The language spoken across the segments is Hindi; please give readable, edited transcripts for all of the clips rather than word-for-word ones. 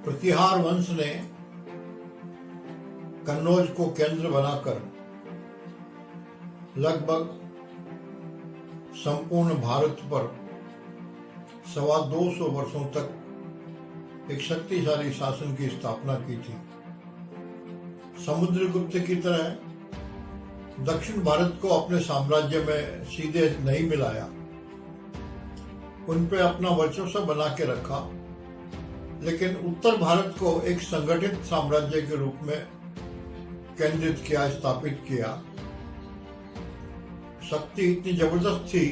प्रतिहार वंश ने कन्नौज को केंद्र बनाकर लगभग संपूर्ण भारत पर 225 वर्षों तक एक शक्तिशाली शासन की स्थापना की थी। समुद्रगुप्त की तरह दक्षिण भारत को अपने साम्राज्य में सीधे नहीं मिलाया, उन पे अपना वर्चस्व बना के रखा, लेकिन उत्तर भारत को एक संगठित साम्राज्य के रूप में केंद्रित किया, स्थापित किया। शक्ति इतनी जबरदस्त थी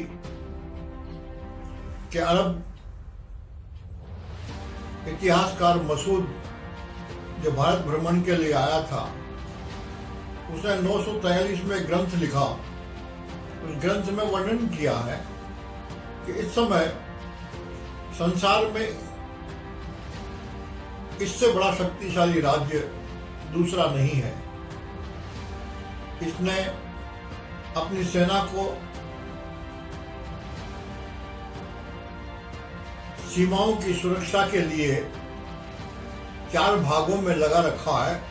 कि अरब इतिहासकार मसूद जो भारत भ्रमण के लिए आया था, उसने 943 में ग्रंथ लिखा। उस ग्रंथ में वर्णन किया है कि इस समय संसार में इससे बड़ा शक्तिशाली राज्य दूसरा नहीं है। इसने अपनी सेना को सीमाओं की सुरक्षा के लिए 4 भागों में लगा रखा है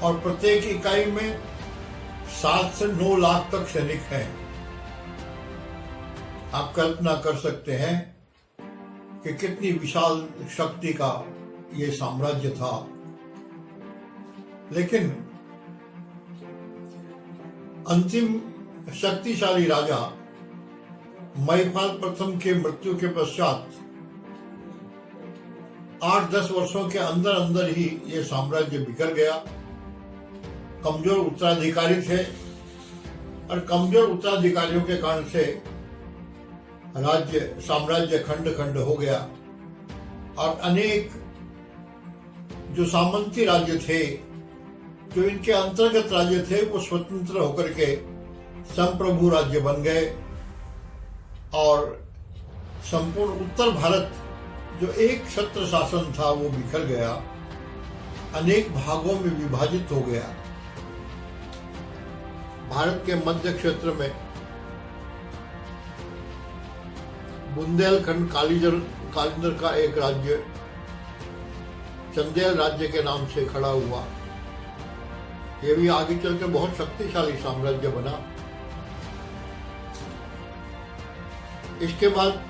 और प्रत्येक इकाई में 7 से 9 लाख तक सैनिक हैं। आप कल्पना कर सकते हैं कि कितनी विशाल शक्ति का ये साम्राज्य था। लेकिन अंतिम शक्तिशाली राजा महिपाल प्रथम के मृत्यु के पश्चात 8-10 वर्षों के अंदर अंदर ही ये साम्राज्य बिखर गया। कमजोर उत्तराधिकारी थे और कमजोर उत्तराधिकारियों के कारण से साम्राज्य खंड खंड हो गया और अनेक जो सामंती राज्य थे, जो इनके अंतर्गत राज्य थे, वो स्वतंत्र होकर के संप्रभु राज्य बन गए और संपूर्ण उत्तर भारत जो एक छत्र शासन था वो बिखर गया, अनेक भागों में विभाजित हो गया। भारत के मध्य क्षेत्र में बुंदेलखंड कालिंदर का एक राज्य चंदेल राज्य के नाम से खड़ा हुआ। यह भी आगे चलकर बहुत शक्तिशाली साम्राज्य बना। इसके बाद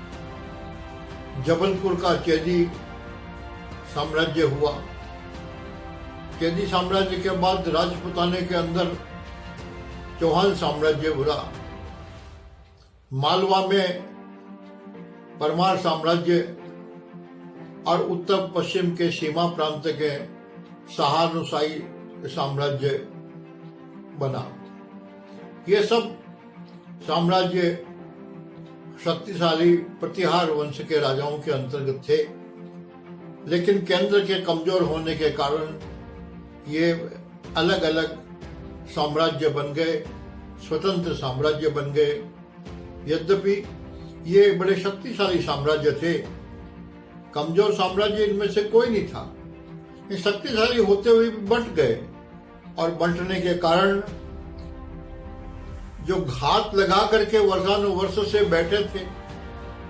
जबलपुर का चेदी साम्राज्य हुआ। चेदी साम्राज्य के बाद राजपुताने के अंदर चौहान साम्राज्य उभरा। मालवा में परमार साम्राज्य और उत्तर पश्चिम के सीमा प्रांत के सहानुशाही साम्राज्य बना। ये सब साम्राज्य शक्तिशाली प्रतिहार वंश के राजाओं के अंतर्गत थे, लेकिन केंद्र के कमजोर होने के कारण ये अलग अलग साम्राज्य बन गए, स्वतंत्र साम्राज्य बन गए। यद्यपि ये बड़े शक्तिशाली साम्राज्य थे, कमजोर साम्राज्य इनमें से कोई नहीं था। ये शक्तिशाली होते हुए भी बंट गए और बंटने के कारण जो घात लगा करके वर्षानुवर्ष से बैठे थे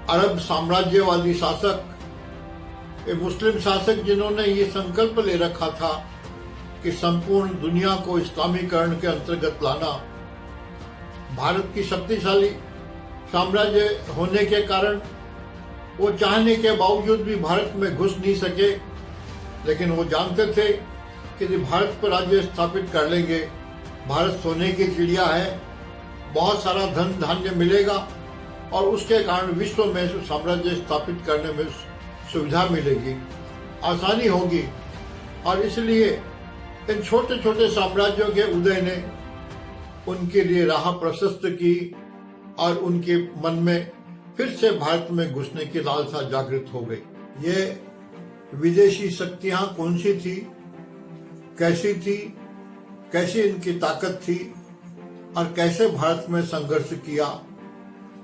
अरब साम्राज्यवादी शासक, ये मुस्लिम शासक जिन्होंने ये संकल्प ले रखा था कि संपूर्ण दुनिया को इस्लामीकरण के अंतर्गत लाना, भारत की शक्तिशाली साम्राज्य होने के कारण वो चाहने के बावजूद भी भारत में घुस नहीं सके। लेकिन वो जानते थे कि यदि भारत पर राज्य स्थापित कर लेंगे, भारत सोने की चिड़िया है, बहुत सारा धन धान्य मिलेगा और उसके कारण विश्व में साम्राज्य स्थापित करने में सुविधा मिलेगी, आसानी होगी। और इसलिए इन छोटे छोटे साम्राज्यों के उदय ने उनके लिए राह प्रशस्त की और उनके मन में फिर से भारत में घुसने की लालसा जागृत हो गई। ये विदेशी शक्तियां कौन सी थी, कैसी थी, कैसी इनकी ताकत थी और कैसे भारत में संघर्ष किया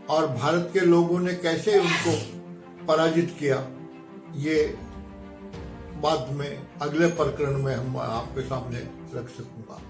और भारत के लोगों ने कैसे उनको पराजित किया, ये बाद में अगले प्रकरण में हम आपके सामने रख सकूंगा।